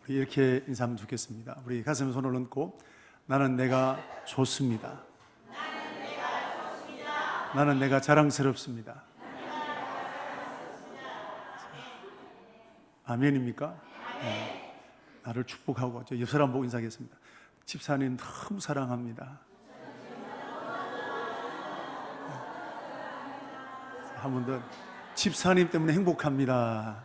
우리 이렇게 인사하면 좋겠습니다. 우리 가슴에 손을 얹고 나는 내가 좋습니다. 나는 내가 자랑스럽습니다. 아멘입니까? 네. 나를 축복하고 저 옆 사람 보고 인사하겠습니다. 집사님 너무 사랑합니다. 한 번 더. 집사님 때문에 행복합니다.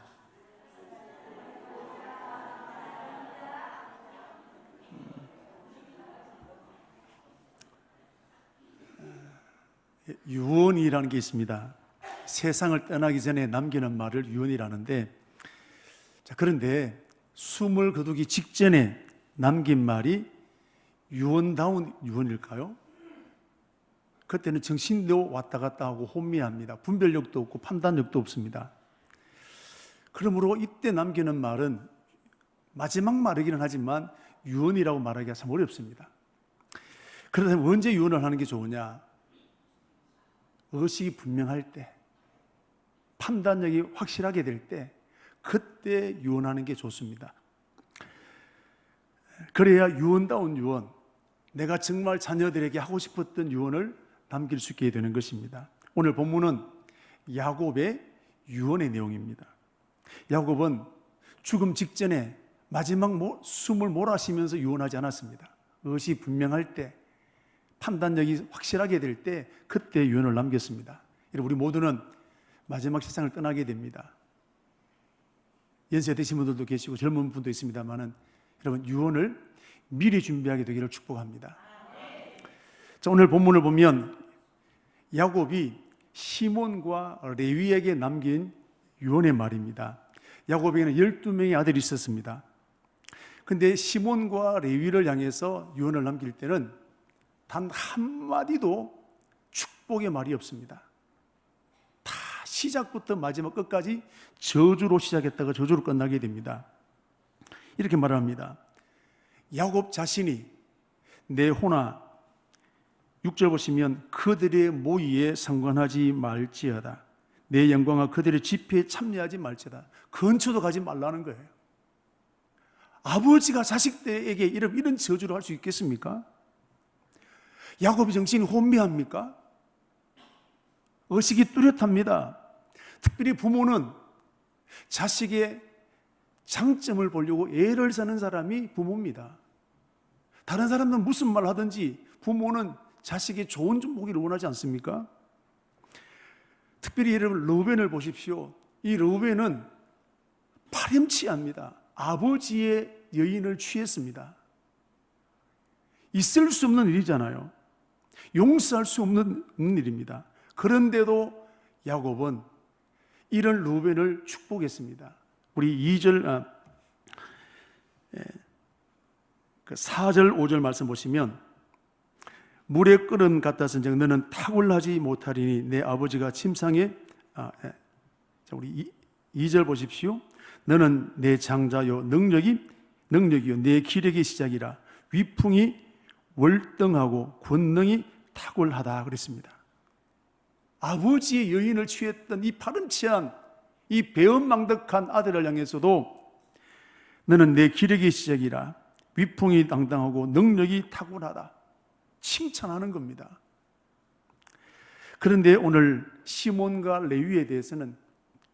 유언이라는 게 있습니다. 세상을 떠나기 전에 남기는 말을 유언이라는데, 자, 그런데 숨을 거두기 직전에 남긴 말이 유언다운 유언일까요? 그때는 정신도 왔다 갔다 하고 혼미합니다. 분별력도 없고 판단력도 없습니다. 그러므로 이때 남기는 말은 마지막 말이기는 하지만 유언이라고 말하기가 참 어렵습니다. 그러다 언제 유언을 하는 게 좋으냐? 의식이 분명할 때, 판단력이 확실하게 될 때, 그때 유언하는 게 좋습니다. 그래야 유언다운 유언, 내가 정말 자녀들에게 하고 싶었던 유언을 남길 수 있게 되는 것입니다. 오늘 본문은 야곱의 유언의 내용입니다. 야곱은 죽음 직전에 마지막 숨을 몰아쉬면서 유언하지 않았습니다. 의식이 분명할 때, 판단력이 확실하게 될 때 그때 유언을 남겼습니다. 우리 모두는 마지막 세상을 떠나게 됩니다. 연세 드신 분들도 계시고 젊은 분도 있습니다만은 여러분 유언을 미리 준비하게 되기를 축복합니다. 자, 오늘 본문을 보면 야곱이 시몬과 레위에게 남긴 유언의 말입니다. 야곱에게는 12명의 아들이 있었습니다. 그런데 시몬과 레위를 향해서 유언을 남길 때는 단 한마디도 축복의 말이 없습니다. 다 시작부터 마지막 끝까지 저주로 시작했다가 저주로 끝나게 됩니다. 이렇게 말합니다. 야곱 자신이 내 호나 6절 보시면 그들의 모의에 상관하지 말지어다. 내 영광과 그들의 집회에 참여하지 말지어다. 근처도 가지 말라는 거예요. 아버지가 자식들에게 이런 저주를 할 수 있겠습니까? 야곱의 정신이 혼미합니까? 의식이 뚜렷합니다. 특별히 부모는 자식의 장점을 보려고 애를 쓰는 사람이 부모입니다. 다른 사람은 무슨 말 하든지 부모는 자식의 좋은 좀 보기를 원하지 않습니까? 특별히 여러분 르우벤을 보십시오. 이 르우벤은 파렴치합니다. 아버지의 여인을 취했습니다. 있을 수 없는 일이잖아요. 용서할 수 없는 일입니다. 그런데도 야곱은 이런 르우벤을 축복했습니다. 우리 2절, 4절, 5절 말씀 보시면 물에 끓은 같았은즉 너는 탁월하지 못하리니 내 아버지가 침상에 우리 2절 보십시오. 너는 내 장자요 능력이요 내 기력의 시작이라 위풍이 월등하고 권능이 탁월하다 그랬습니다. 아버지의 여인을 취했던 이 파렴치한 이 배은망덕한 아들을 향해서도 너는 내 기력의 시작이라 위풍이 당당하고 능력이 탁월하다 칭찬하는 겁니다. 그런데 오늘 시몬과 레위에 대해서는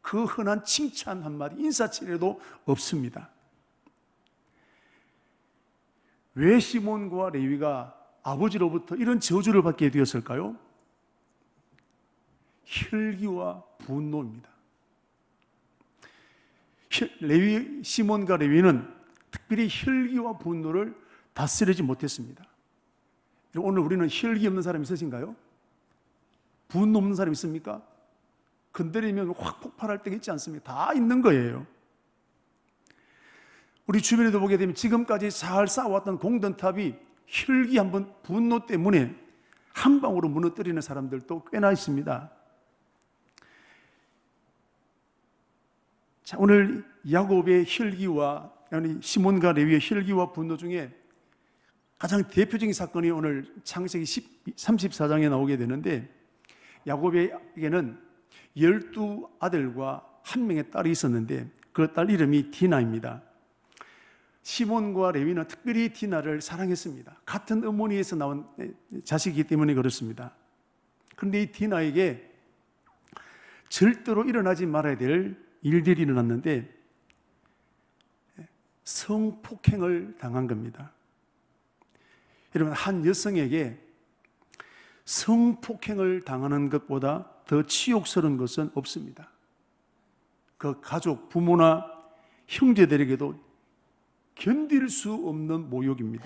그 흔한 칭찬 한마디 인사치레도 없습니다. 왜 시몬과 레위가 아버지로부터 이런 저주를 받게 되었을까요? 혈기와 분노입니다. 시몬과 레위는 특별히 혈기와 분노를 다스리지 못했습니다. 오늘 우리는 혈기 없는 사람 있으신가요? 분노 없는 사람 있습니까? 건드리면 확 폭발할 때가 있지 않습니까? 다 있는 거예요. 우리 주변에도 보게 되면 지금까지 잘 쌓아왔던 공든탑이 혈기 한번 분노 때문에 한 방으로 무너뜨리는 사람들도 꽤나 있습니다. 자, 오늘 야곱의 혈기와 시몬과 레위의 혈기와 분노 중에 가장 대표적인 사건이 오늘 창세기 34장에 나오게 되는데 야곱에게는 12 아들과 한 명의 딸이 있었는데 그 딸 이름이 디나입니다. 시몬과 레위는 특별히 디나를 사랑했습니다. 같은 어머니에서 나온 자식이기 때문에 그렇습니다. 그런데 이 디나에게 절대로 일어나지 말아야 될 일들이 일어났는데 성폭행을 당한 겁니다. 여러분, 한 여성에게 성폭행을 당하는 것보다 더 치욕스러운 것은 없습니다. 그 가족, 부모나 형제들에게도 견딜 수 없는 모욕입니다.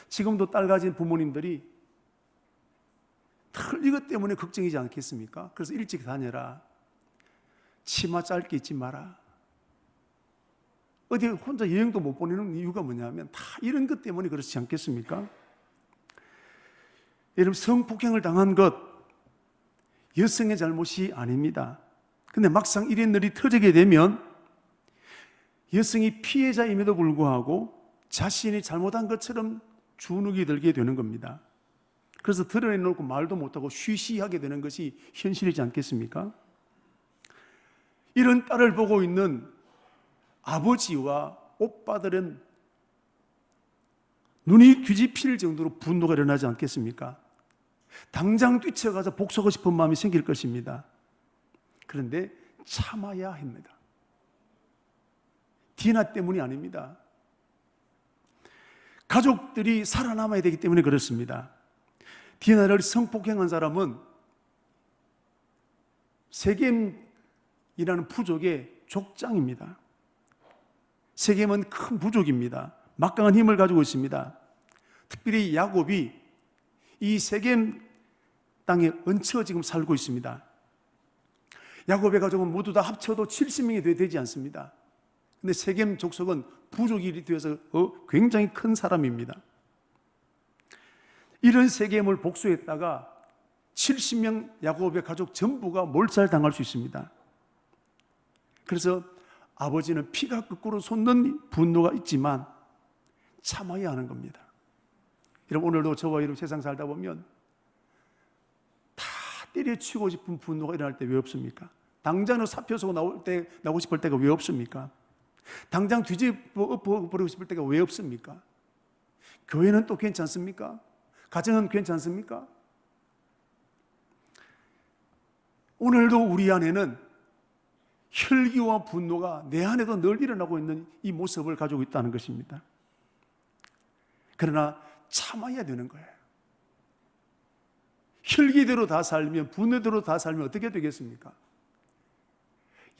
지금도 딸 가진 부모님들이 늘 이것 때문에 걱정이지 않겠습니까? 그래서 일찍 다녀라. 치마 짧게 입지 마라. 어디 혼자 여행도 못 보내는 이유가 뭐냐면 다 이런 것 때문에 그렇지 않겠습니까? 여러분, 성폭행을 당한 것 여성의 잘못이 아닙니다. 근데 막상 이런 일이 터지게 되면 여성이 피해자임에도 불구하고 자신이 잘못한 것처럼 주눅이 들게 되는 겁니다. 그래서 드러내놓고 말도 못하고 쉬쉬하게 되는 것이 현실이지 않겠습니까? 이런 딸을 보고 있는 아버지와 오빠들은 눈이 뒤집힐 정도로 분노가 일어나지 않겠습니까? 당장 뛰쳐가서 복수하고 싶은 마음이 생길 것입니다. 그런데 참아야 합니다. 디나 때문이 아닙니다. 가족들이 살아남아야 되기 때문에 그렇습니다. 디나를 성폭행한 사람은 세겜이라는 부족의 족장입니다. 세겜은 큰 부족입니다. 막강한 힘을 가지고 있습니다. 특별히 야곱이 이 세겜 땅에 얹혀 지금 살고 있습니다. 야곱의 가족은 모두 다 합쳐도 70명이 되지 않습니다. 근데 세겜 족속은 부족이 되어서 굉장히 큰 사람입니다. 이런 세겜을 복수했다가 70명 야곱의 가족 전부가 몰살당할 수 있습니다. 그래서 아버지는 피가 거꾸로 솟는 분노가 있지만 참아야 하는 겁니다. 여러분, 오늘도 저와 여러분 세상 살다 보면 다 때려치우고 싶은 분노가 일어날 때 왜 없습니까? 당장 사표 쓰고 나오고 싶을 때가 왜 없습니까? 당장 뒤집어 엎어버리고 싶을 때가 왜 없습니까? 교회는 또 괜찮습니까? 가정은 괜찮습니까? 오늘도 우리 안에는 혈기와 분노가 내 안에도 늘 일어나고 있는 이 모습을 가지고 있다는 것입니다. 그러나 참아야 되는 거예요. 혈기대로 다 살면, 분노대로 다 살면 어떻게 되겠습니까?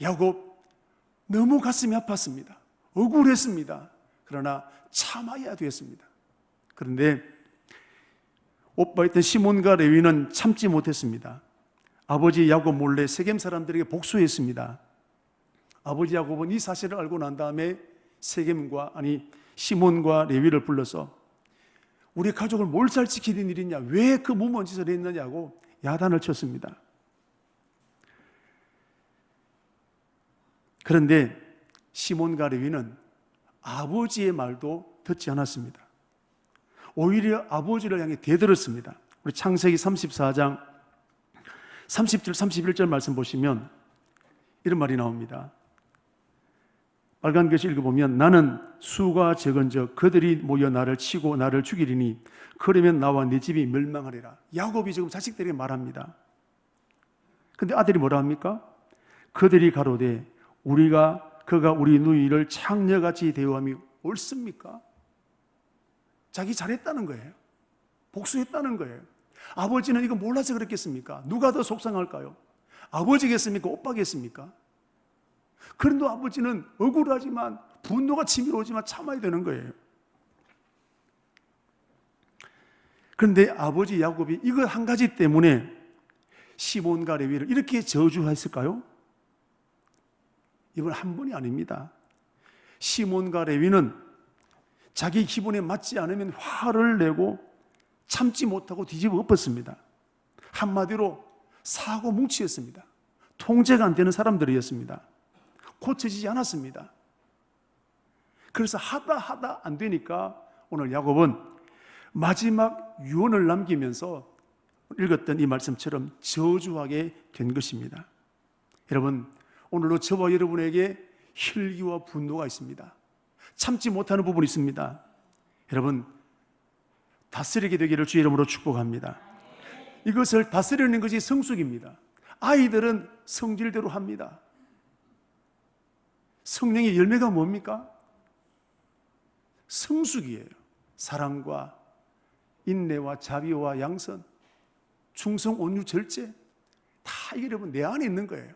야곱 너무 가슴이 아팠습니다. 억울했습니다. 그러나 참아야 되었습니다. 그런데 오빠였던 시몬과 레위는 참지 못했습니다. 아버지 야곱 몰래 세겜 사람들에게 복수했습니다. 아버지 야곱은 이 사실을 알고 난 다음에 시몬과 레위를 불러서 우리 가족을 몰살시키는 일이냐, 왜 그 무모한 짓을 했느냐고 야단을 쳤습니다. 그런데 시몬과 레위는 아버지의 말도 듣지 않았습니다. 오히려 아버지를 향해 대들었습니다. 우리 창세기 34장 30절 31절 말씀 보시면 이런 말이 나옵니다. 빨간 글씨 읽어보면 나는 수가 적은즉 그들이 모여 나를 치고 나를 죽이리니 그러면 나와 네 집이 멸망하리라. 야곱이 지금 자식들에게 말합니다. 근데 아들이 뭐라 합니까? 그들이 가로되 그가 우리 누이를 창녀같이 대우함이 옳습니까? 자기 잘했다는 거예요. 복수했다는 거예요. 아버지는 이거 몰라서 그랬겠습니까? 누가 더 속상할까요? 아버지겠습니까? 오빠겠습니까? 그런데 아버지는 억울하지만 분노가 치밀어 오지만 참아야 되는 거예요. 그런데 아버지 야곱이 이거 한 가지 때문에 시몬과 레위를 이렇게 저주했을까요? 이건 한 번이 아닙니다. 시몬과 레위는 자기 기분에 맞지 않으면 화를 내고 참지 못하고 뒤집어 엎었습니다. 한마디로 사고 뭉치였습니다. 통제가 안 되는 사람들이었습니다. 고쳐지지 않았습니다. 그래서 하다 안 되니까 오늘 야곱은 마지막 유언을 남기면서 읽었던 이 말씀처럼 저주하게 된 것입니다. 여러분, 오늘도 저와 여러분에게 혈기와 분노가 있습니다. 참지 못하는 부분이 있습니다. 여러분, 다스리게 되기를 주의 이름으로 축복합니다. 이것을 다스리는 것이 성숙입니다. 아이들은 성질대로 합니다. 성령의 열매가 뭡니까? 성숙이에요. 사랑과 인내와 자비와 양선, 충성, 온유, 절제, 다 이게 여러분 내 안에 있는 거예요.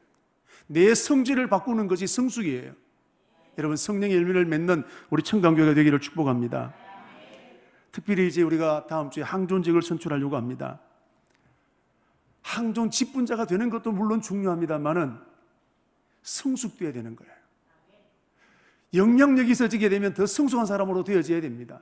내 성질을 바꾸는 것이 성숙이에요. 여러분, 성령의 열매를 맺는 우리 청강교회가 되기를 축복합니다. 특별히 이제 우리가 다음 주에 항존직을 선출하려고 합니다. 항존 직분자가 되는 것도 물론 중요합니다만은 성숙돼야 되는 거예요. 영향력이 있어지게 되면 더 성숙한 사람으로 되어져야 됩니다.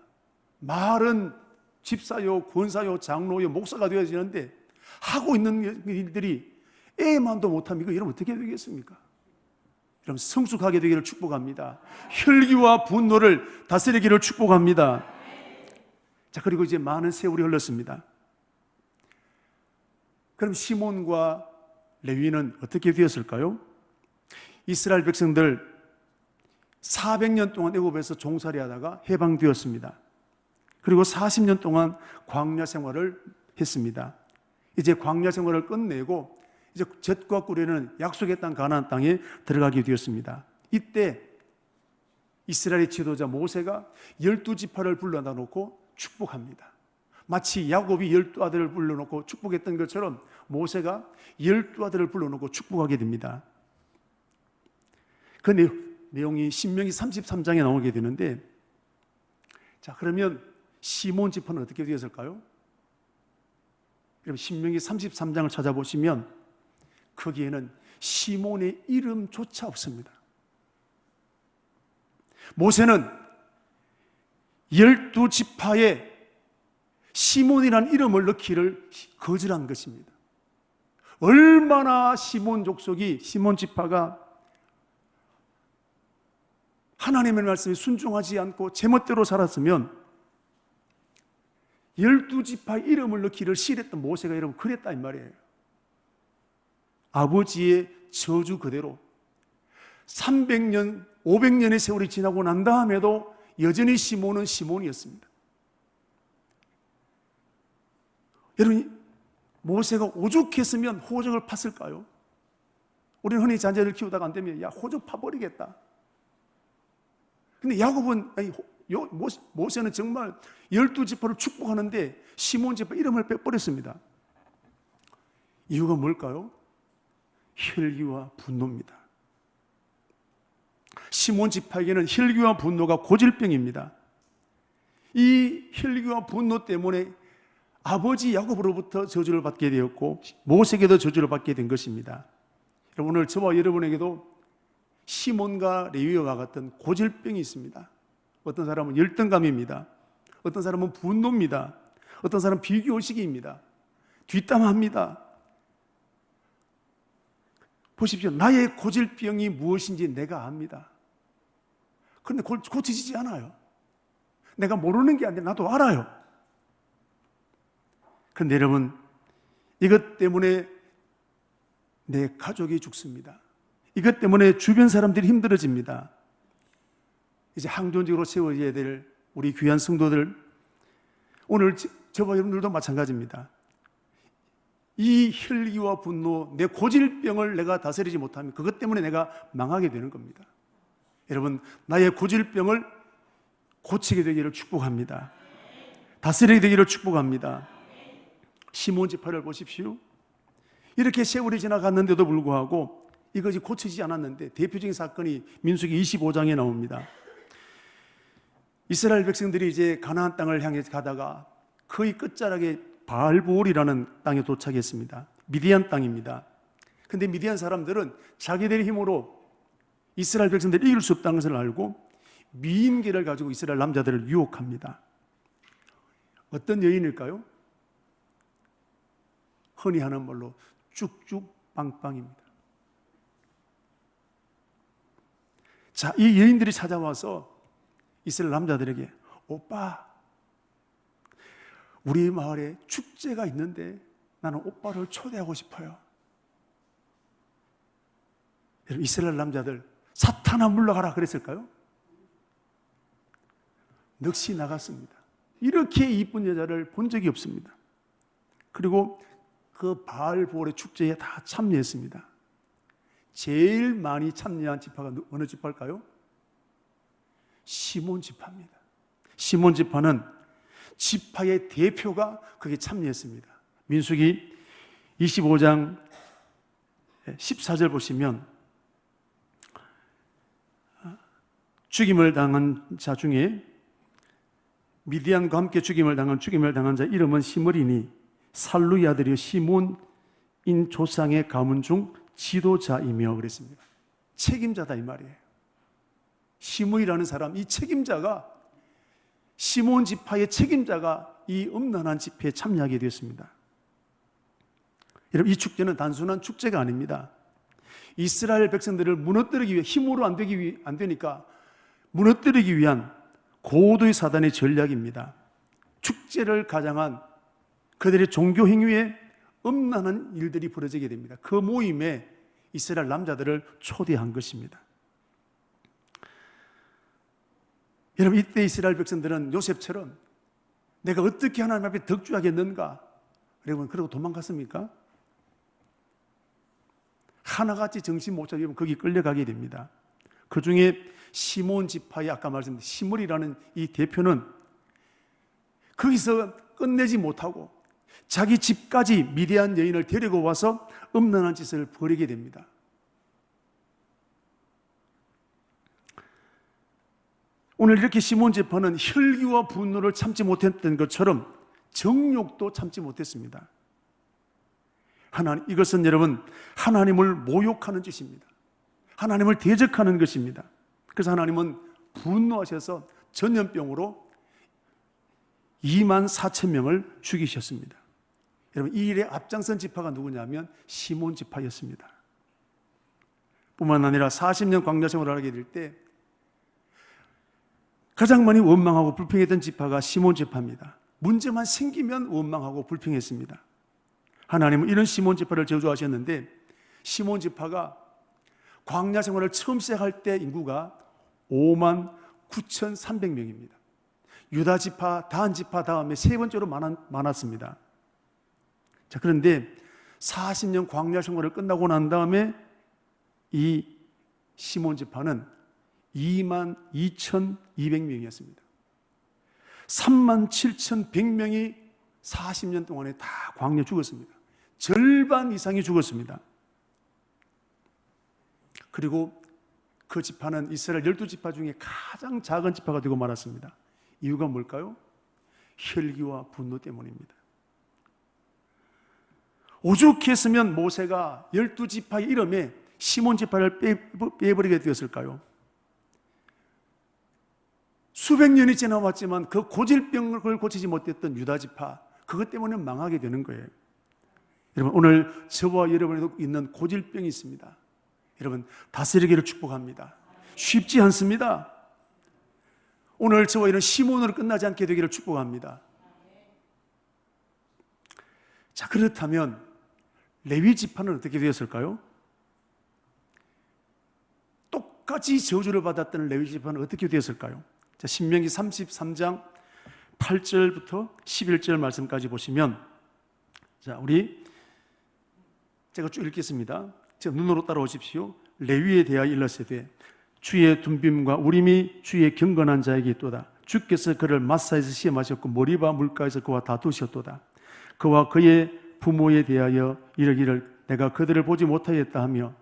말은 집사요, 권사요, 장로요, 목사가 되어지는데 하고 있는 일들이 애만도 못하면 이거 여러분 어떻게 되겠습니까? 여러분, 성숙하게 되기를 축복합니다. 혈기와 분노를 다스리기를 축복합니다. 자, 그리고 이제 많은 세월이 흘렀습니다. 그럼 시몬과 레위는 어떻게 되었을까요? 이스라엘 백성들 400년 동안 애굽에서 종살이 하다가 해방되었습니다. 그리고 40년 동안 광야 생활을 했습니다. 이제 광야 생활을 끝내고 이제 젖과 꿀에는 약속의 땅 가나안 땅에 들어가게 되었습니다. 이때 이스라엘의 지도자 모세가 12지파를 불러다 놓고 축복합니다. 마치 야곱이 12아들을 불러놓고 축복했던 것처럼 모세가 12아들을 불러놓고 축복하게 됩니다. 그 내용이 신명기 33장에 나오게 되는데, 자, 그러면 시몬 지파는 어떻게 되었을까요? 그럼 신명기 33장을 찾아보시면 거기에는 시몬의 이름조차 없습니다. 모세는 12지파에 시몬이라는 이름을 넣기를 거절한 것입니다. 얼마나 시몬 족속이, 시몬 지파가 하나님의 말씀에 순종하지 않고 제멋대로 살았으면 12지파의 이름을 넣기를 싫어했던 모세가 여러분 그랬다 이 말이에요. 아버지의 저주 그대로 300년, 500년의 세월이 지나고 난 다음에도 여전히 시몬은 시몬이었습니다. 여러분, 모세가 오죽했으면 호적을 팠을까요? 우리는 흔히 자녀를 키우다가 안 되면 야, 호적 파버리겠다. 근데 야곱은, 모세는 정말 12지파를 축복하는데 시몬 지파 이름을 빼버렸습니다. 이유가 뭘까요? 혈기와 분노입니다. 시몬 지파에게는 혈기와 분노가 고질병입니다. 이 혈기와 분노 때문에 아버지 야곱으로부터 저주를 받게 되었고 모세에게도 저주를 받게 된 것입니다. 오늘 저와 여러분에게도 시몬과 레위와 같은 고질병이 있습니다. 어떤 사람은 열등감입니다. 어떤 사람은 분노입니다. 어떤 사람은 비교의식입니다. 뒷담합니다. 보십시오. 나의 고질병이 무엇인지 내가 압니다. 그런데 고쳐지지 않아요. 내가 모르는 게 아니라 나도 알아요. 그런데 여러분, 이것 때문에 내 가족이 죽습니다. 이것 때문에 주변 사람들이 힘들어집니다. 이제 항존직으로 세워져야 될 우리 귀한 성도들, 오늘 저와 여러분들도 마찬가지입니다. 이 혈기와 분노, 내 고질병을 내가 다스리지 못하면 그것 때문에 내가 망하게 되는 겁니다. 여러분, 나의 고질병을 고치게 되기를 축복합니다. 다스리게 되기를 축복합니다. 시몬 지파를 보십시오. 이렇게 세월이 지나갔는데도 불구하고 이것이 고치지 않았는데 대표적인 사건이 민수기 25장에 나옵니다. 이스라엘 백성들이 이제 가나안 땅을 향해 가다가 거의 끝자락에 바알보올이라는 땅에 도착했습니다. 미디안 땅입니다. 그런데 미디안 사람들은 자기들의 힘으로 이스라엘 백성들을 이길 수 없다는 것을 알고 미인계를 가지고 이스라엘 남자들을 유혹합니다. 어떤 여인일까요? 흔히 하는 말로 쭉쭉빵빵입니다. 자, 이 여인들이 찾아와서 이스라엘 남자들에게 오빠, 우리 마을에 축제가 있는데 나는 오빠를 초대하고 싶어요. 여러분, 이스라엘 남자들 사탄아 물러가라 그랬을까요? 넋이 나갔습니다. 이렇게 이쁜 여자를 본 적이 없습니다. 그리고 그 바알보올의 축제에 다 참여했습니다. 제일 많이 참여한 지파가 어느 지파일까요? 시몬 지파입니다. 시몬 지파는 지파의 대표가 거기에 참여했습니다. 민수기 25장 14절 보시면 죽임을 당한 자 중에 미디안과 함께 죽임을 당한 자 이름은 시므리니 살루의 아들이요 시몬인 조상의 가문 중 지도자이며 그랬습니다. 책임자다 이 말이에요. 시므이라는 사람, 이 책임자가 시몬 지파의 책임자가 이 음란한 집회에 참여하게 되었습니다. 여러분, 이 축제는 단순한 축제가 아닙니다. 이스라엘 백성들을 무너뜨리기 위해 힘으로 안 되니까 무너뜨리기 위한 고도의 사단의 전략입니다. 축제를 가장한 그들의 종교 행위에 음란한 일들이 벌어지게 됩니다. 그 모임에 이스라엘 남자들을 초대한 것입니다. 여러분, 이때 이스라엘 백성들은 요셉처럼 내가 어떻게 하나님 앞에 덕주하겠는가? 여러분, 그러고 도망갔습니까? 하나같이 정신 못 차리면 거기 끌려가게 됩니다. 그 중에 시몬 지파의 아까 말씀드린 시므리라는 이 대표는 거기서 끝내지 못하고 자기 집까지 미디안 여인을 데리고 와서 음란한 짓을 벌이게 됩니다. 오늘 이렇게 시몬 지파는 혈기와 분노를 참지 못했던 것처럼 정욕도 참지 못했습니다. 이것은 여러분 하나님을 모욕하는 짓입니다. 하나님을 대적하는 것입니다. 그래서 하나님은 분노하셔서 전염병으로 24,000명을 죽이셨습니다. 여러분, 이 일에 앞장선 지파가 누구냐면 시몬 지파였습니다. 뿐만 아니라 40년 광야 생활을 하게 될 때 가장 많이 원망하고 불평했던 지파가 시몬 지파입니다. 문제만 생기면 원망하고 불평했습니다. 하나님은 이런 시몬 지파를 저주하셨는데 시몬 지파가 광야 생활을 처음 시작할 때 인구가 59,300명입니다. 유다 지파, 다한 지파 다음에 세 번째로 많았습니다. 자, 그런데 40년 광야 생활을 끝나고 난 다음에 이 시몬 지파는 22,200명이었습니다. 37,100명이 40년 동안에 다 광야에 죽었습니다. 절반 이상이 죽었습니다. 그리고 그 지파는 이스라엘 12지파 중에 가장 작은 지파가 되고 말았습니다. 이유가 뭘까요? 혈기와 분노 때문입니다. 오죽했으면 모세가 12지파의 이름에 시몬 지파를 빼버리게 되었을까요? 수백 년이 지나왔지만 그 고질병을 고치지 못했던 유다 지파, 그것 때문에 망하게 되는 거예요. 여러분, 오늘 저와 여러분에도 있는 고질병이 있습니다. 여러분, 다스리기를 축복합니다. 쉽지 않습니다. 오늘 저와 이런 시몬으로 끝나지 않게 되기를 축복합니다. 자, 그렇다면 레위 지파는 어떻게 되었을까요? 똑같이 저주를 받았던 레위 지파는 어떻게 되었을까요? 자, 신명기 33장 8절부터 11절 말씀까지 보시면, 자, 제가 쭉 읽겠습니다. 제가 눈으로 따라오십시오. 레위에 대하여 일렀으되 주의 둠빔과 우림이 주의 경건한 자에게 있도다. 주께서 그를 마사에서 시험하셨고 머리바 물가에서 그와 다투셨도다. 그와 그의 부모에 대하여 이르기를 내가 그들을 보지 못하였다 하며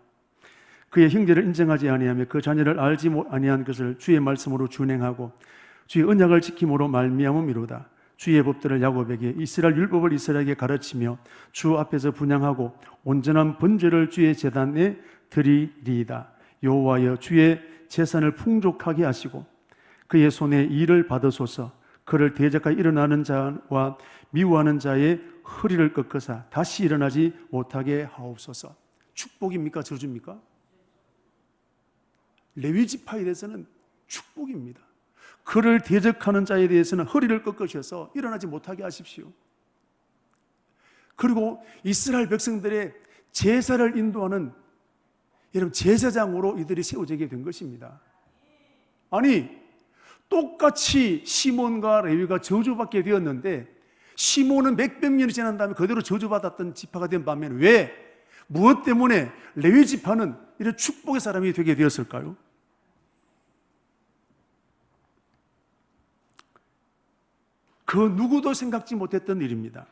그의 형제를 인정하지 아니하며 그 자녀를 알지 아니한 것을 주의 말씀으로 준행하고 주의 언약을 지킴으로 말미암음이로다. 주의 법들을 야곱에게 이스라엘 율법을 이스라엘에게 가르치며 주 앞에서 분향하고 온전한 번제를 주의 제단에 드리리이다. 여호와여 주의 재산을 풍족하게 하시고 그의 손에 일을 받으소서. 그를 대적하여 일어나는 자와 미워하는 자의 허리를 꺾으사 다시 일어나지 못하게 하옵소서. 축복입니까? 저주입니까? 레위 지파에 대해서는 축복입니다. 그를 대적하는 자에 대해서는 허리를 꺾으셔서 일어나지 못하게 하십시오. 그리고 이스라엘 백성들의 제사를 인도하는 여러분 제사장으로 이들이 세워지게 된 것입니다. 아니, 똑같이 시몬과 레위가 저주받게 되었는데 시몬은 몇백 년이 지난 다음에 그대로 저주받았던 지파가 된 반면에 왜? 무엇 때문에 레위 지파는 이런 축복의 사람이 되게 되었을까요? 그 누구도 생각지 못했던 일입니다.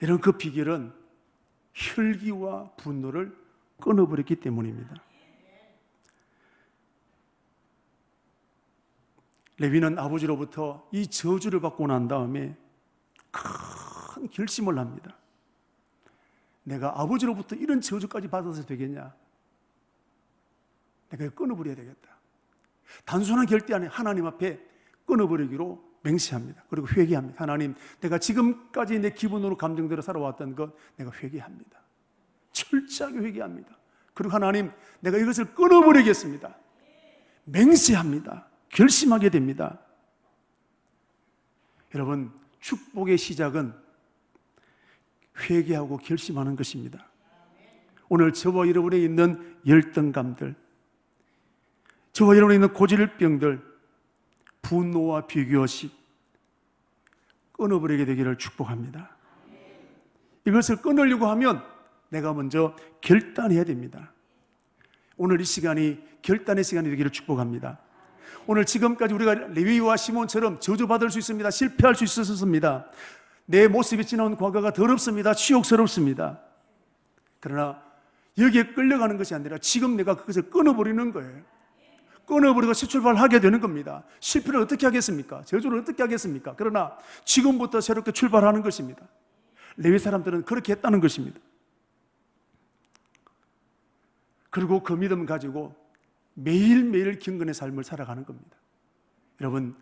이런 그 비결은 혈기와 분노를 끊어버렸기 때문입니다. 레위는 아버지로부터 이 저주를 받고 난 다음에 큰 결심을 합니다. 내가 아버지로부터 이런 저주까지 받아서 되겠냐? 내가 끊어버려야 되겠다. 단순한 결대 안에 하나님 앞에 끊어버리기로 맹세합니다. 그리고 회개합니다. 하나님, 내가 지금까지 내 기분으로 감정대로 살아왔던 것 내가 회개합니다. 철저하게 회개합니다. 그리고 하나님, 내가 이것을 끊어버리겠습니다. 맹세합니다. 결심하게 됩니다. 여러분, 축복의 시작은 회개하고 결심하는 것입니다. 오늘 저와 여러분에 있는 열등감들, 저와 여러분에 있는 고질병들, 분노와 비교식 끊어버리게 되기를 축복합니다. 이것을 끊으려고 하면 내가 먼저 결단해야 됩니다. 오늘 이 시간이 결단의 시간이 되기를 축복합니다. 오늘 지금까지 우리가 레위와 시몬처럼 저주받을 수 있습니다. 실패할 수 있었습니다. 내 모습이 지나온 과거가 더럽습니다. 치욕스럽습니다. 그러나 여기에 끌려가는 것이 아니라 지금 내가 그것을 끊어버리는 거예요. 끊어버리고 새 출발하게 되는 겁니다. 실패를 어떻게 하겠습니까? 저주를 어떻게 하겠습니까? 그러나 지금부터 새롭게 출발하는 것입니다. 레위 사람들은 그렇게 했다는 것입니다. 그리고 그 믿음 가지고 매일매일 경건의 삶을 살아가는 겁니다. 여러분,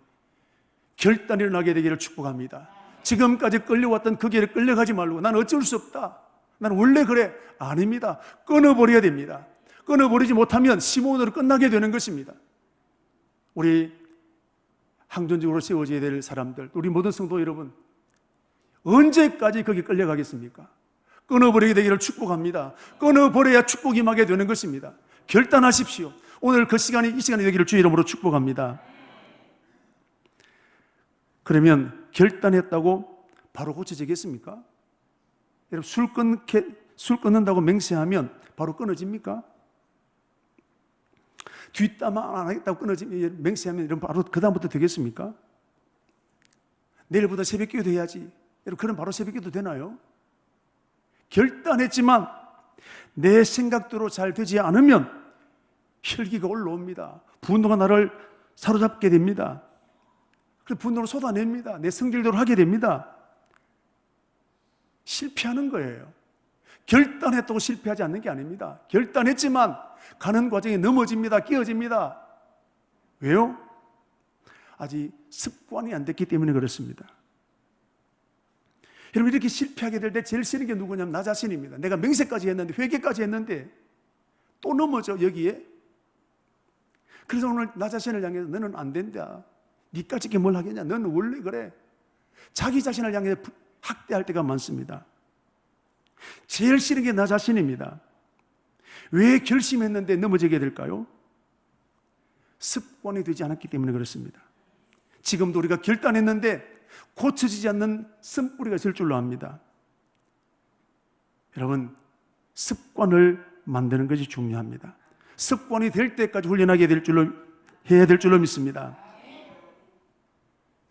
결단이 일어나게 되기를 축복합니다. 지금까지 끌려왔던 그 길에 끌려가지 말고 난 어쩔 수 없다, 난 원래 그래, 아닙니다. 끊어버려야 됩니다. 끊어버리지 못하면 시몬으로 끝나게 되는 것입니다. 우리 항전적으로 세워져야 될 사람들, 우리 모든 성도 여러분, 언제까지 거기 끌려가겠습니까? 끊어버리게 되기를 축복합니다. 끊어버려야 축복이 임하게 되는 것입니다. 결단하십시오. 오늘 그 시간이 이 시간이 되기를 주의 이름으로 축복합니다. 그러면 결단했다고 바로 고쳐지겠습니까? 여러분, 술 끊는다고 맹세하면 바로 끊어집니까? 뒷담화 안 하겠다고 맹세하면 여러분 바로 그 다음부터 되겠습니까? 내일보다 새벽기도 해야지. 여러분, 그럼 바로 새벽기도 되나요? 결단했지만 내 생각대로 잘 되지 않으면 혈기가 올라옵니다. 분노가 나를 사로잡게 됩니다. 그래서 분노를 쏟아냅니다. 내 성질대로 하게 됩니다. 실패하는 거예요. 결단했다고 실패하지 않는 게 아닙니다. 결단했지만 가는 과정에 넘어집니다. 끼어집니다. 왜요? 아직 습관이 안 됐기 때문에 그렇습니다. 여러분, 이렇게 실패하게 될 때 제일 싫은 게 누구냐면 나 자신입니다. 내가 맹세까지 했는데, 회개까지 했는데 또 넘어져, 여기에. 그래서 오늘 나 자신을 향해서 너는 안 된다, 니까지 뭘 하겠냐, 너는 원래 그래, 자기 자신을 향해 학대할 때가 많습니다. 제일 싫은 게 나 자신입니다. 왜 결심했는데 넘어지게 될까요? 습관이 되지 않았기 때문에 그렇습니다. 지금도 우리가 결단했는데 고쳐지지 않는 쓴뿌리가 있을 줄로 압니다. 여러분, 습관을 만드는 것이 중요합니다. 습관이 될 때까지 훈련하게 해야 될 줄로 믿습니다.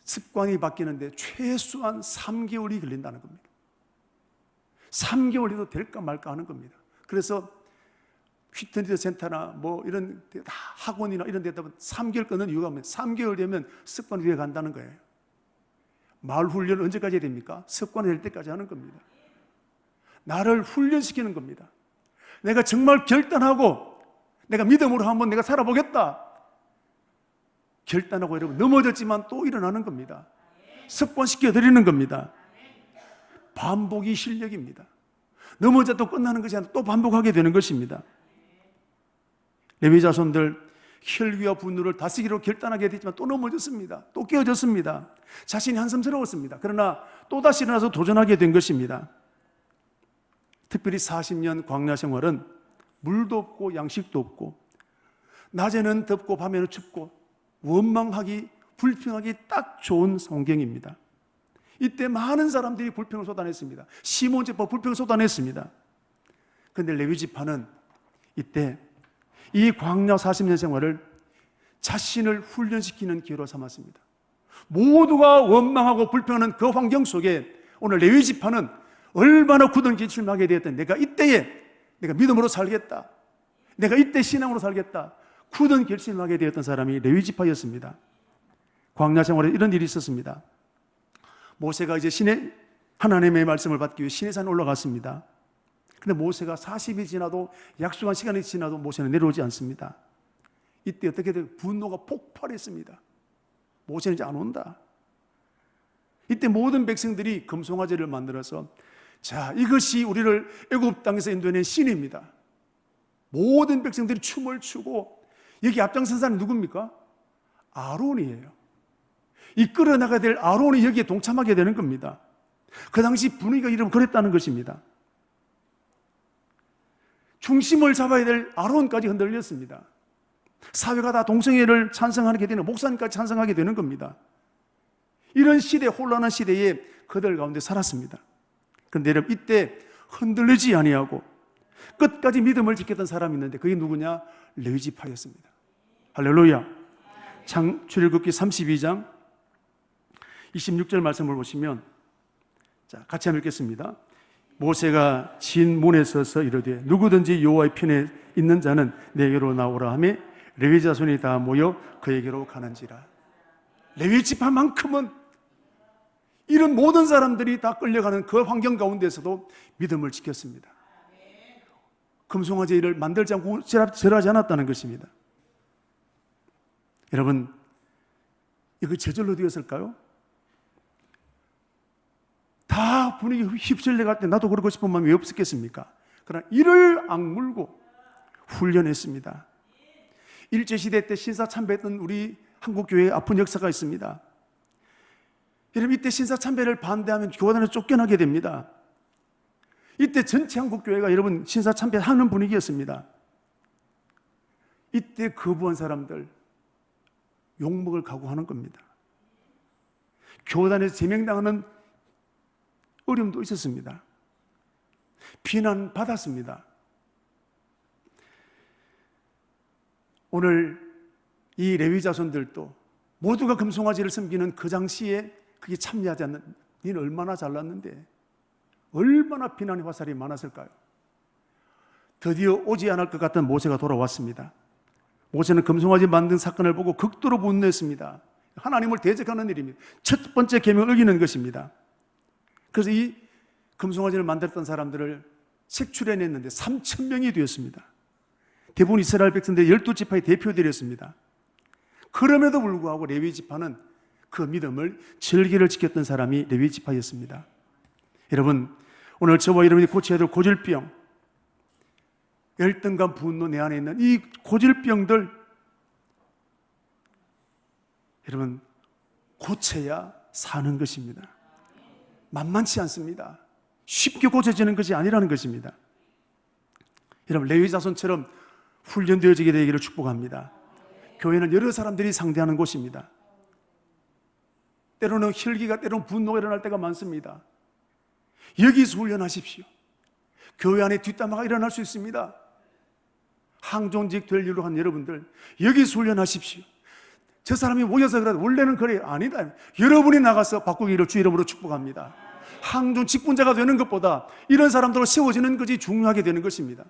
습관이 바뀌는데 최소한 3개월이 걸린다는 겁니다. 3개월에도 될까 말까 하는 겁니다. 그래서 휘트니스 센터나 뭐 이런 학원이나 이런 데다 3개월 끊는 이유가 뭐예요? 3개월 되면 습관이 되어 간다는 거예요. 마을 훈련은 언제까지 해야 됩니까? 습관이 될 때까지 하는 겁니다. 나를 훈련시키는 겁니다. 내가 정말 결단하고 내가 믿음으로 한번 내가 살아보겠다, 결단하고 여러분 넘어졌지만 또 일어나는 겁니다. 습관시켜 드리는 겁니다. 반복이 실력입니다. 넘어져도 끝나는 것이 아니라 또 반복하게 되는 것입니다. 레위 자손들 혈기와 분노를 다스리기로 결단하게 됐지만 또 넘어졌습니다. 또 깨어졌습니다. 자신이 한숨스러웠습니다. 그러나 또다시 일어나서 도전하게 된 것입니다. 특별히 40년 광야 생활은 물도 없고 양식도 없고 낮에는 덥고 밤에는 춥고 원망하기, 불평하기 딱 좋은 성경입니다. 이때 많은 사람들이 불평을 쏟아냈습니다. 시몬 제법 불평을 쏟아냈습니다. 그런데 레위 지파는 이때 이 광야 40년 생활을 자신을 훈련시키는 기회로 삼았습니다. 모두가 원망하고 불평하는 그 환경 속에 오늘 레위 지파는 얼마나 굳은 결심을 하게 되었던, 내가 이때에 내가 믿음으로 살겠다, 내가 이때 신앙으로 살겠다, 굳은 결심을 하게 되었던 사람이 레위 지파였습니다. 광야 생활에 이런 일이 있었습니다. 모세가 이제 하나님의 말씀을 받기 위해 시내산에 올라갔습니다. 그런데 모세가 40이 지나도, 약속한 시간이 지나도 모세는 내려오지 않습니다. 이때 어떻게 돼요? 분노가 폭발했습니다. 모세는 이제 안 온다. 이때 모든 백성들이 금송아지를 만들어서, 자, 이것이 우리를 애굽 땅에서 인도해낸 신입니다. 모든 백성들이 춤을 추고, 여기 앞장선 사람이 누굽니까? 아론이에요. 이끌어 나가야 될 아론이 여기에 동참하게 되는 겁니다. 그 당시 분위기가 이러면 그랬다는 것입니다. 중심을 잡아야 될 아론까지 흔들렸습니다. 사회가 다 동성애를 찬성하게 되는, 목사님까지 찬성하게 되는 겁니다. 이런 시대, 혼란한 시대에 그들 가운데 살았습니다. 그런데 여러분, 이때 흔들리지 아니하고 끝까지 믿음을 지켰던 사람이 있는데 그게 누구냐? 레위 지파였습니다. 할렐루야. 출애굽기 32장 26절 말씀을 보시면, 자, 같이 한번 읽겠습니다. 모세가 진 문에 서서 이르되 누구든지 여호와의 편에 있는 자는 내게로 나오라 하며 레위 자손이 다 모여 그에게로 가는지라. 레위 지파만큼은 이런 모든 사람들이 다 끌려가는 그 환경 가운데서도 믿음을 지켰습니다. 금송아지를 만들지 않고 절하지 않았다는 것입니다. 여러분, 이거 제절로 되었을까요? 다 분위기 휩쓸려 갈 때 나도 그러고 싶은 마음이 왜 없었겠습니까? 그러나 이를 악물고 훈련했습니다. 일제시대 때 신사참배했던 우리 한국교회의 아픈 역사가 있습니다. 여러분, 이때 신사참배를 반대하면 교단에서 쫓겨나게 됩니다. 이때 전체 한국교회가 여러분 신사참배하는 분위기였습니다. 이때 거부한 사람들 욕먹을 각오하는 겁니다. 교단에서 제명당하는 어려움도 있었습니다. 비난받았습니다. 오늘 이 레위 자손들도 모두가 금송아지를 섬기는 그 당시에 그게 참여하지 않는, 니는 얼마나 잘났는데, 얼마나 비난의 화살이 많았을까요? 드디어 오지 않을 것 같던 모세가 돌아왔습니다. 모세는 금송아지 만든 사건을 보고 극도로 분노했습니다. 하나님을 대적하는 일입니다. 첫 번째 계명을 어기는 것입니다. 그래서 이 금송아지를 만들었던 사람들을 색출해냈는데 3,000명이 되었습니다. 대부분 이스라엘 백성들의 12지파의 대표들이었습니다. 그럼에도 불구하고 레위 지파는 그 믿음을 절기를 지켰던 사람이 레위 지파였습니다. 여러분, 오늘 저와 여러분이 고쳐야 될 고질병, 열등감, 분노, 내 안에 있는 이 고질병들, 여러분, 고쳐야 사는 것입니다. 만만치 않습니다. 쉽게 고쳐지는 것이 아니라는 것입니다. 여러분, 레위 자손처럼 훈련되어지게 되기를 축복합니다. 교회는 여러 사람들이 상대하는 곳입니다. 때로는 혈기가, 때로는 분노가 일어날 때가 많습니다. 여기서 훈련하십시오. 교회 안에 뒷담화가 일어날 수 있습니다. 항종직 될 일로 한 여러분들, 여기서 훈련하십시오. 저 사람이 모여서 그래도 원래는 그래. 아니다. 여러분이 나가서 바꾸기를 주 이름으로 축복합니다. 항종 직분자가 되는 것보다 이런 사람들로 세워지는 것이 중요하게 되는 것입니다.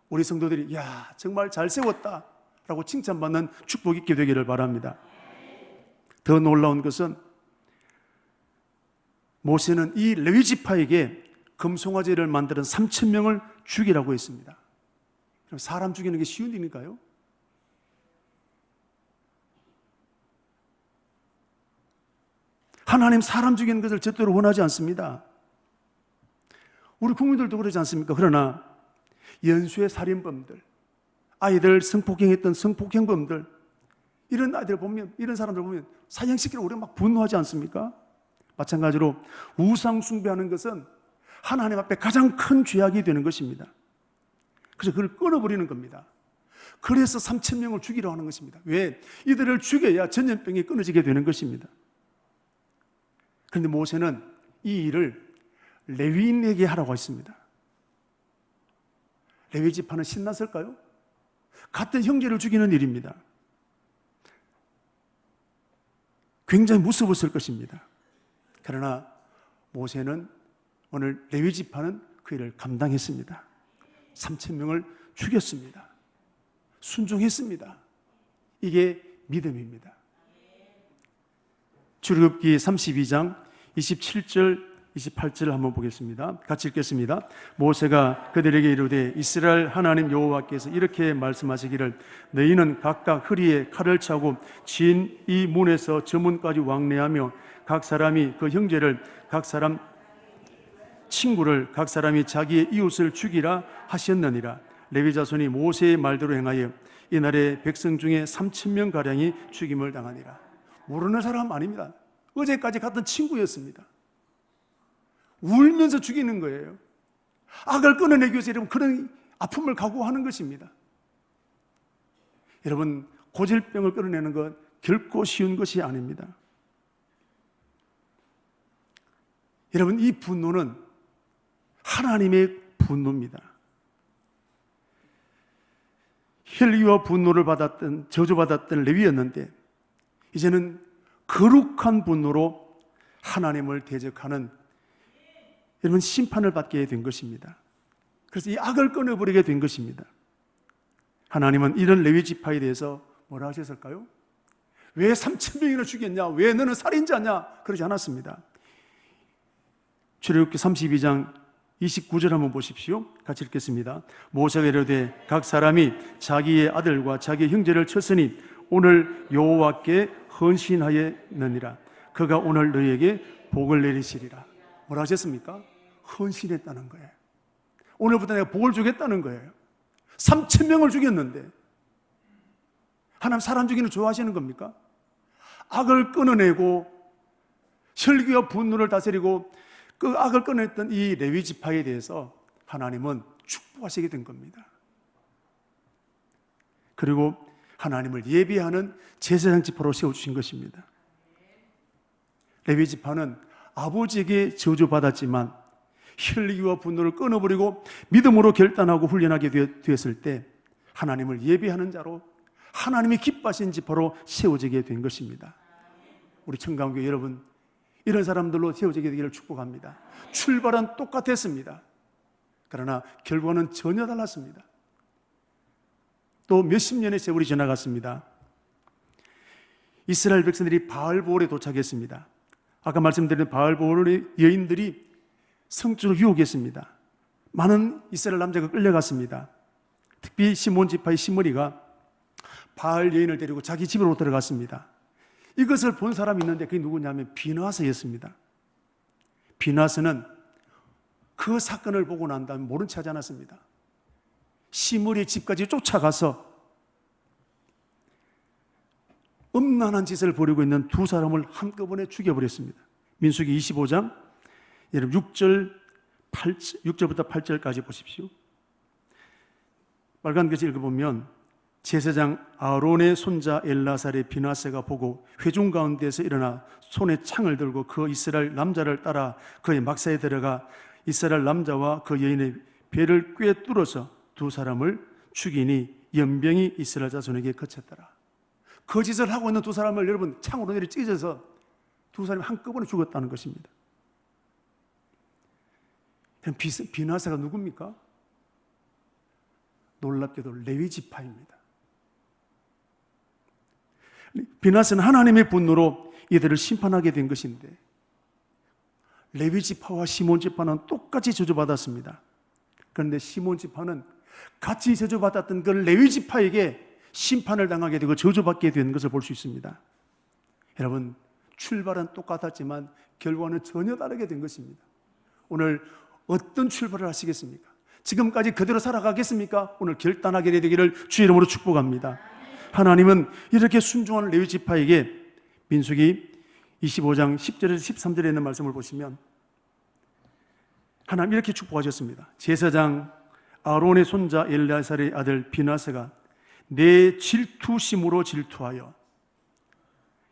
우리 성도들이 야, 정말 잘 세웠다 라고 칭찬받는 축복 있게 되기를 바랍니다. 더 놀라운 것은 모세는 이 레위 지파에게 금송아지를 만드는 3,000명을 죽이라고 했습니다. 그럼 사람 죽이는 게 쉬운 일일까요? 하나님 사람 죽이는 것을 절대로 원하지 않습니다. 우리 국민들도 그러지 않습니까? 그러나 연수의 살인범들, 아이들 성폭행했던 성폭행범들, 이런 아이들 보면, 이런 사람들 보면 사형시키려 우리가 막 분노하지 않습니까? 마찬가지로 우상 숭배하는 것은 하나님 앞에 가장 큰 죄악이 되는 것입니다. 그래서 그걸 끊어버리는 겁니다. 그래서 3,000명을 죽이려 하는 것입니다. 왜? 이들을 죽여야 전염병이 끊어지게 되는 것입니다. 그런데 모세는 이 일을 레위인에게 하라고 했습니다. 레위 지파는 신났을까요? 같은 형제를 죽이는 일입니다. 굉장히 무서웠을 것입니다. 그러나 모세는 오늘 레위 지파는 그 일을 감당했습니다. 3,000명을 죽였습니다. 순종했습니다. 이게 믿음입니다. 출애굽기 32장 27절 28절을 한번 보겠습니다. 같이 읽겠습니다. 모세가 그들에게 이르되 이스라엘 하나님 여호와께서 이렇게 말씀하시기를 너희는 각각 허리에 칼을 차고 진 이 문에서 저 문까지 왕래하며 각 사람이 그 형제를 각 사람 친구를 각 사람이 자기의 이웃을 죽이라 하셨느니라. 레위 자손이 모세의 말대로 행하여 이날에 백성 중에 3,000명 가량이 죽임을 당하니라. 모르는 사람 아닙니다. 어제까지 같은 친구였습니다. 울면서 죽이는 거예요. 악을 끊어내기 위해서 여러분 그런 아픔을 각오하는 것입니다. 여러분 고질병을 끊어내는 것 결코 쉬운 것이 아닙니다. 여러분 이 분노는 하나님의 분노입니다. 혈기와 분노를 받았던 저주받았던 레위였는데 이제는 거룩한 분노로 하나님을 대적하는 여러분 심판을 받게 된 것입니다. 그래서 이 악을 끊어버리게 된 것입니다. 하나님은 이런 레위 지파에 대해서 뭐라 하셨을까요? 왜 3,000명이나 죽였냐? 왜 너는 살인자냐? 그러지 않았습니다. 출애굽기 32장 29절 한번 보십시오. 같이 읽겠습니다. 모세가 이르되 각 사람이 자기의 아들과 자기의 형제를 쳤으니 오늘 여호와께 헌신하였느니라. 그가 오늘 너희에게 복을 내리시리라. 뭐라 하셨습니까? 헌신했다는 거예요. 오늘부터 내가 복을 주겠다는 거예요. 3,000명을 죽였는데 하나님 사람 죽이는 거 좋아하시는 겁니까? 악을 끊어내고 혈기와 분노를 다스리고 그 악을 끊어냈던 이 레위 지파에 대해서 하나님은 축복하시게 된 겁니다. 그리고 하나님을 예비하는 제사장 지파로 세워주신 것입니다. 레위 지파는 아버지에게 저주받았지만 혈기와 분노를 끊어버리고 믿음으로 결단하고 훈련하게 되었을 때 하나님을 예비하는 자로 하나님이 기뻐하신 지파로 세워지게 된 것입니다. 우리 청강교회 여러분 이런 사람들로 세워지게 되기를 축복합니다. 출발은 똑같았습니다. 그러나 결과는 전혀 달랐습니다. 또 몇십 년의 세월이 지나갔습니다. 이스라엘 백성들이 바알보올에 도착했습니다. 아까 말씀드린 바알보올의 여인들이 성적으로 유혹했습니다. 많은 이스라엘 남자가 끌려갔습니다. 특히 시몬 지파의 시므리가 바알 여인을 데리고 자기 집으로 들어갔습니다. 이것을 본 사람이 있는데 그게 누구냐면 비나스였습니다. 비나스는 그 사건을 보고 난 다음에 모른 체 하지 않았습니다. 시므리의 집까지 쫓아가서 음란한 짓을 벌이고 있는 두 사람을 한꺼번에 죽여버렸습니다. 민수기 25장 6절부터 8절까지 보십시오. 빨간 글씨 읽어보면 제사장 아론의 손자 엘라살의 비나세가 보고 회중 가운데서 일어나 손에 창을 들고 그 이스라엘 남자를 따라 그의 막사에 들어가 이스라엘 남자와 그 여인의 배를 꿰뚫어서 두 사람을 죽이니 연병이 이스라엘 자손에게 그쳤더라. 거짓을 하고 있는 두 사람을 여러분 창으로 내려 찢어서 두 사람이 한꺼번에 죽었다는 것입니다. 비나세가 누굽니까? 놀랍게도 레위 지파입니다. 비나스는 하나님의 분노로 이들을 심판하게 된 것인데 레위 지파와 시몬 지파는 똑같이 저주받았습니다. 그런데 시몬 지파는 같이 저주받았던 그 레위 지파에게 심판을 당하게 되고 저주받게 된 것을 볼 수 있습니다. 여러분 출발은 똑같았지만 결과는 전혀 다르게 된 것입니다. 오늘 어떤 출발을 하시겠습니까? 지금까지 그대로 살아가겠습니까? 오늘 결단하게 되기를 주의 이름으로 축복합니다. 하나님은 이렇게 순종하는 레위 지파에게 민수기 25장 10절에서 13절에 있는 말씀을 보시면 하나님 이렇게 축복하셨습니다. 제사장 아론의 손자 엘리아살의 아들 비나스가 내 질투심으로 질투하여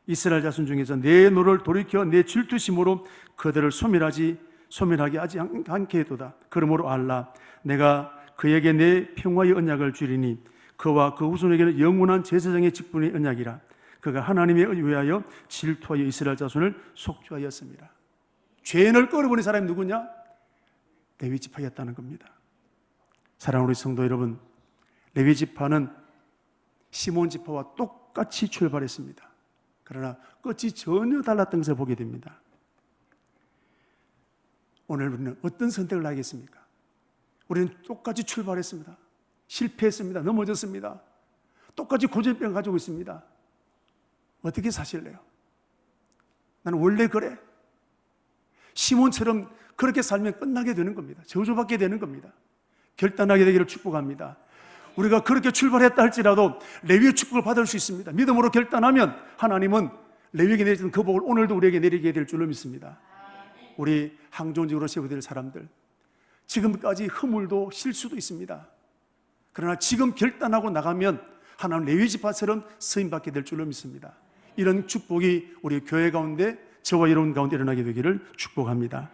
이스라엘 자손 중에서 내 노를 돌이켜 내 질투심으로 그들을 소멸하게 하지 않게 해도다. 그러므로 알라, 내가 그에게 내 평화의 언약을 주리니 그와 그 후손에게는 영원한 제사장의 직분의 언약이라. 그가 하나님에 의하여 질투하여 이스라엘 자손을 속죄하였습니다. 죄인을 끌어버린 사람이 누구냐? 레위 지파였다는 겁니다. 사랑하는 우리 성도 여러분, 레위 지파는 시몬 지파와 똑같이 출발했습니다. 그러나 끝이 전혀 달랐던 것을 보게 됩니다. 오늘 우리는 어떤 선택을 하겠습니까? 우리는 똑같이 출발했습니다. 실패했습니다. 넘어졌습니다. 똑같이 고질병을 가지고 있습니다. 어떻게 사실래요? 나는 원래 그래. 시몬처럼 그렇게 살면 끝나게 되는 겁니다. 저주받게 되는 겁니다. 결단하게 되기를 축복합니다. 우리가 그렇게 출발했다 할지라도 레위의 축복을 받을 수 있습니다. 믿음으로 결단하면 하나님은 레위에게 내리던 그 복을 오늘도 우리에게 내리게 될 줄로 믿습니다. 우리 항존직으로 세워될 사람들, 지금까지 허물도 실수도 있습니다. 그러나 지금 결단하고 나가면 하나님 레위 지파처럼 쓰임받게 될 줄로 믿습니다. 이런 축복이 우리 교회 가운데, 저와 여러분 가운데 일어나게 되기를 축복합니다.